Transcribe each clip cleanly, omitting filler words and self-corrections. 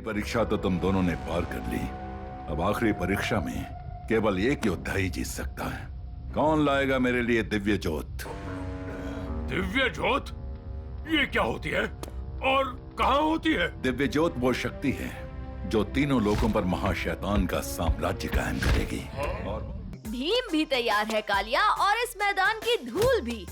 परीक्षा तो तुम दोनों ने पार कर ली। अब आखिरी परीक्षा में केवल एक योद्धा ही जीत सकता है। कौन लाएगा मेरे लिए दिव्य ज्योत? दिव्य ज्योत? ये क्या होती है और कहाँ होती है? दिव्य ज्योत वो शक्ति है जो तीनों लोगों पर महाशैतान का साम्राज्य कायम करेगी। और भीम भी तैयार है कालिया, और इस मैदान की धूल भी।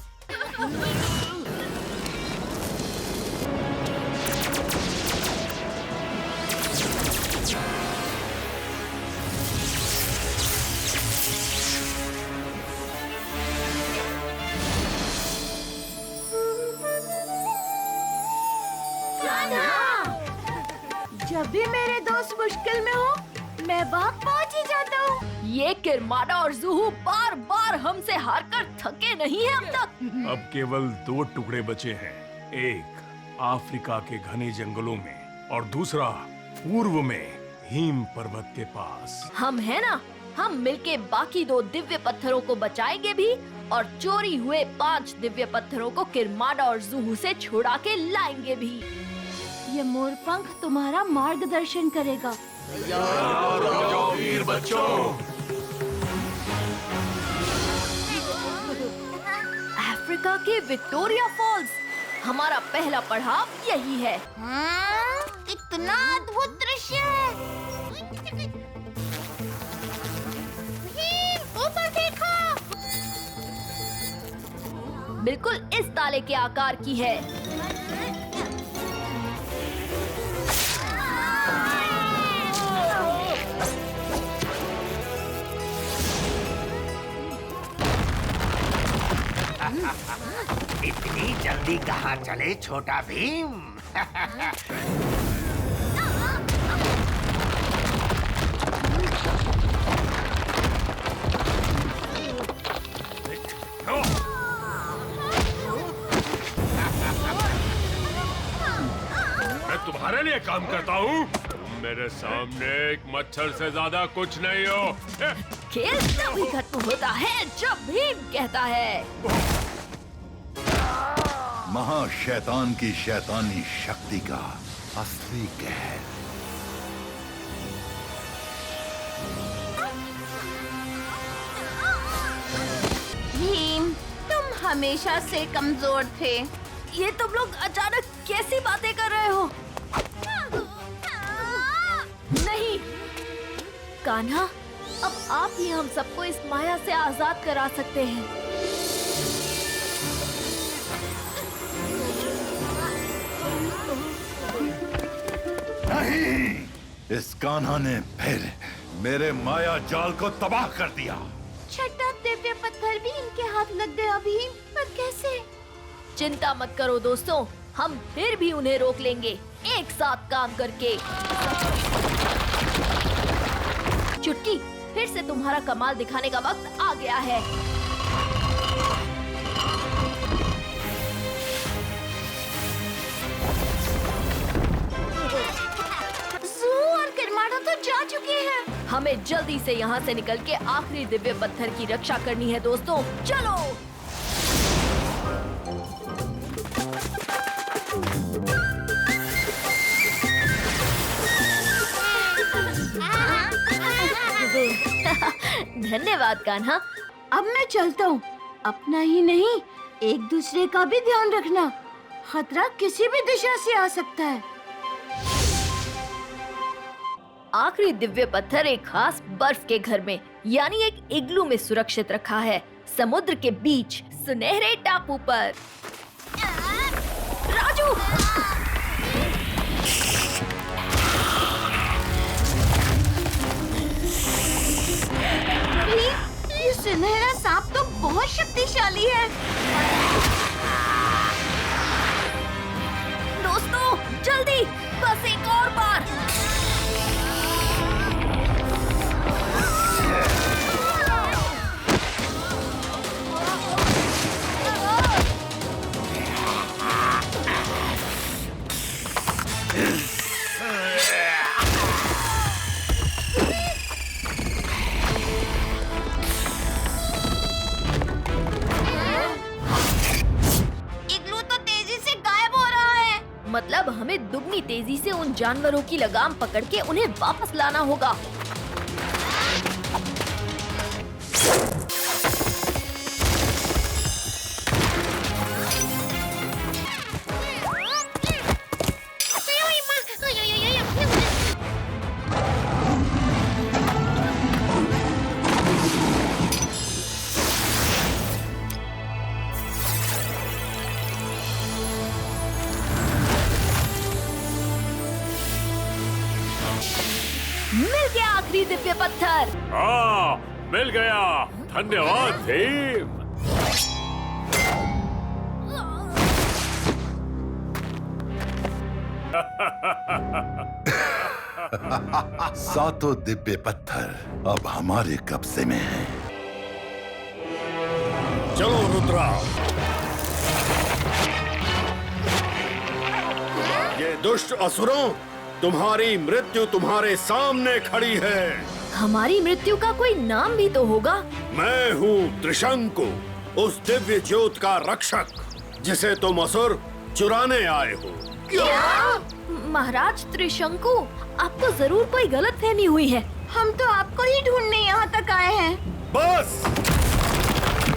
जब भी मेरे दोस्त मुश्किल में हो, मैं वहाँ पहुँच ही जाता हूँ। ये किरमाडा और ज़ुहु बार बार हमसे हारकर थके नहीं हैं अब तक। अब केवल 2 टुकड़े बचे हैं, एक अफ्रीका के घने जंगलों में और दूसरा पूर्व में हिम पर्वत के पास। हम है ना, हम मिलके बाकी 2 दिव्य पत्थरों को बचाएंगे भी और चोरी हुए 5 दिव्य पत्थरों को किरमाडा और ज़ुहु से छुड़ा के लाएंगे भी। ये मोरपंख तुम्हारा मार्गदर्शन करेगा। वीर बच्चों। अफ्रीका के विक्टोरिया फॉल्स, हमारा पहला पड़ाव यही है। कितना अद्भुत दृश्य है। ऊपर देखो। बिल्कुल इस ताले के आकार की है। इतनी जल्दी कहाँ चले छोटा भीम? मैं तुम्हारे लिए काम करता हूँ। तुम मेरे सामने एक मच्छर से ज्यादा कुछ नहीं हो। खेल तभी खत्म होता है जब भीम कहता है। महाशैतान की शैतानी शक्ति का असली कहर। भीम, तुम हमेशा से कमजोर थे। ये तुम लोग अचानक कैसी बातें कर रहे हो? नहीं कान्हा, अब आप ही हम सबको इस माया से आजाद करा सकते हैं। नहीं, इस कान्हा ने फिर मेरे माया जाल को तबाह कर दिया। छठा दिव्य पत्थर भी इनके हाथ लग गया भीम, पर कैसे? चिंता मत करो दोस्तों, हम फिर भी उन्हें रोक लेंगे एक साथ काम करके। चुटकी, फिर से तुम्हारा कमाल दिखाने का वक्त आ गया है। ज़ुहु और किरमाडा तो जा चुके हैं। हमें जल्दी से यहाँ से निकल के आखिरी दिव्य पत्थर की रक्षा करनी है दोस्तों, चलो। धन्यवाद कान्हा। अब मैं चलता हूँ। अपना ही नहीं, एक दूसरे का भी ध्यान रखना। खतरा किसी भी दिशा से आ सकता है। आखिरी दिव्य पत्थर एक खास बर्फ के घर में, यानी एक इग्लू में सुरक्षित रखा है, समुद्र के बीच सुनहरे टापू पर। राजू! ये सुनहरा सांप तो बहुत शक्तिशाली है। दोस्तों जल्दी, बस एक और बार। मतलब हमें दुगनी तेजी से उन जानवरों की लगाम पकड़ के उन्हें वापस लाना होगा। मिल गया आखिरी दिव्य पत्थर। हाँ, मिल गया। धन्यवाद भीम। सातों दिव्य पत्थर अब हमारे कब्जे में हैं। चलो रुद्रा। ये दुष्ट असुरों, तुम्हारी मृत्यु तुम्हारे सामने खड़ी है। हमारी मृत्यु का कोई नाम भी तो होगा। मैं हूँ त्रिशंकु, उस दिव्य ज्योत का रक्षक जिसे तुम असुर चुराने आए हो। क्या? महाराज त्रिशंकु, आपको जरूर कोई गलतफहमी हुई है। हम तो आपको ही ढूंढने यहाँ तक आए हैं। बस,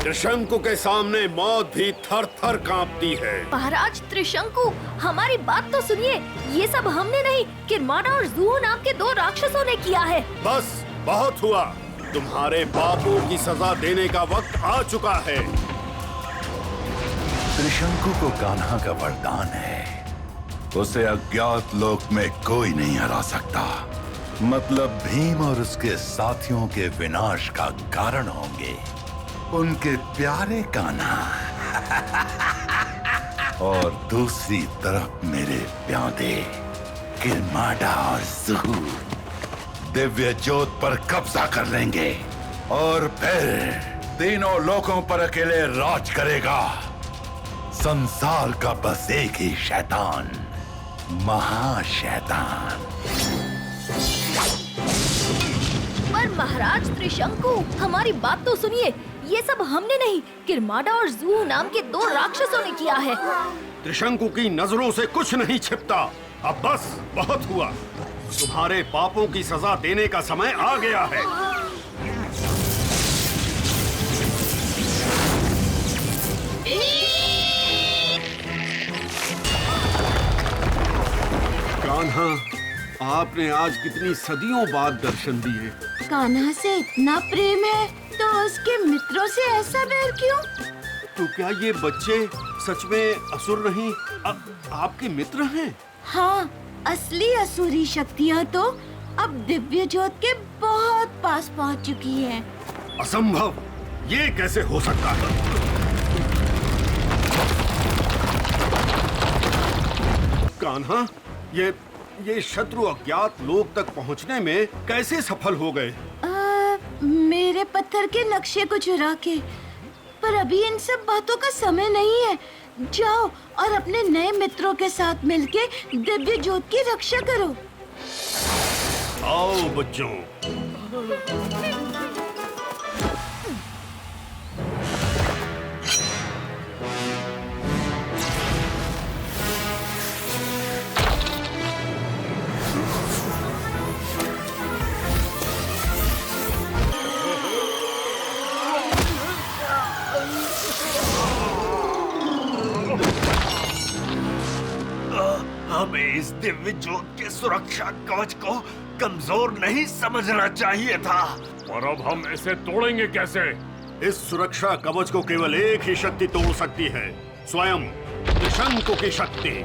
त्रिशंकु के सामने मौत भी थर थर कांपती है। महाराज त्रिशंकु, हमारी बात तो सुनिए। ये सब हमने नहीं, किरमाडा और जूहू नाम के दो राक्षसों ने किया है। बस, बहुत हुआ। तुम्हारे पापों की सजा देने का वक्त आ चुका है। त्रिशंकु को कान्हा का वरदान है, उसे अज्ञात लोक में कोई नहीं हरा सकता। मतलब भीम और उसके साथियों के विनाश का कारण होंगे उनके प्यारे कान्हा और दूसरी तरफ मेरे प्यादे किरमाडा और जूहू दिव्य ज्योत पर कब्जा कर लेंगे और फिर तीनों लोकों पर अकेले राज करेगा संसार का बस एक ही शैतान, महाशैतान। पर महाराज त्रिशंकु, हमारी बात तो सुनिए। ये सब हमने नहीं, किरमाडा और जूहू नाम के दो राक्षसों ने किया है। त्रिशंकु की नजरों से कुछ नहीं छिपता। अब बस, बहुत हुआ। तुम्हारे पापों की सजा देने का समय आ गया है। कान्हा, आपने आज कितनी सदियों बाद दर्शन दिए। कान्हा से इतना प्रेम है तो उसके मित्रों से ऐसा बैर क्यों? तो क्या ये बच्चे सच में असुर नहीं, आपके मित्र हैं? हाँ, असली असुरी शक्तियाँ तो अब दिव्य ज्योत के बहुत पास पहुँच चुकी हैं। असंभव, ये कैसे हो सकता है? कान्हा, ये शत्रु अज्ञात लोक तक पहुंचने में कैसे सफल हो गए? मेरे पत्थर के नक्शे को चुरा के। पर अभी इन सब बातों का समय नहीं है। जाओ और अपने नए मित्रों के साथ मिलके दिव्य ज्योत की रक्षा करो। आओ बच्चों। हमें इस दिव्य ज्योत के सुरक्षा कवच को कमजोर नहीं समझना चाहिए था। और अब हम इसे तोड़ेंगे कैसे? इस सुरक्षा कवच को केवल एक ही शक्ति तोड़ सकती है, स्वयं त्रिशंकु की शक्ति।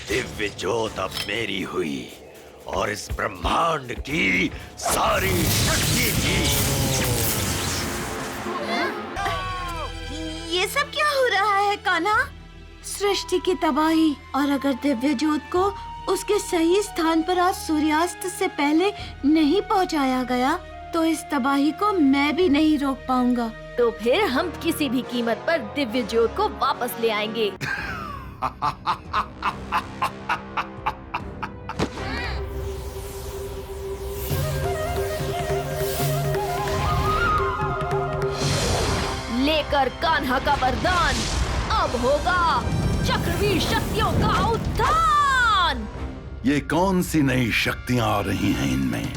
दिव्य ज्योत अब मेरी हुई और इस ब्रह्मांड की सारी शक्ति की। ये सब क्या हो रहा है कान्हा? सृष्टि की तबाही। और अगर दिव्य ज्योत को उसके सही स्थान पर आज सूर्यास्त से पहले नहीं पहुंचाया गया तो इस तबाही को मैं भी नहीं रोक पाऊंगा। तो फिर हम किसी भी कीमत पर दिव्य ज्योत को वापस ले आएंगे। लेकर कान्हा का वरदान। अब होगा चक्रवीर शक्तियों का उत्थान। ये कौन सी नई शक्तियां आ रही हैं इनमें?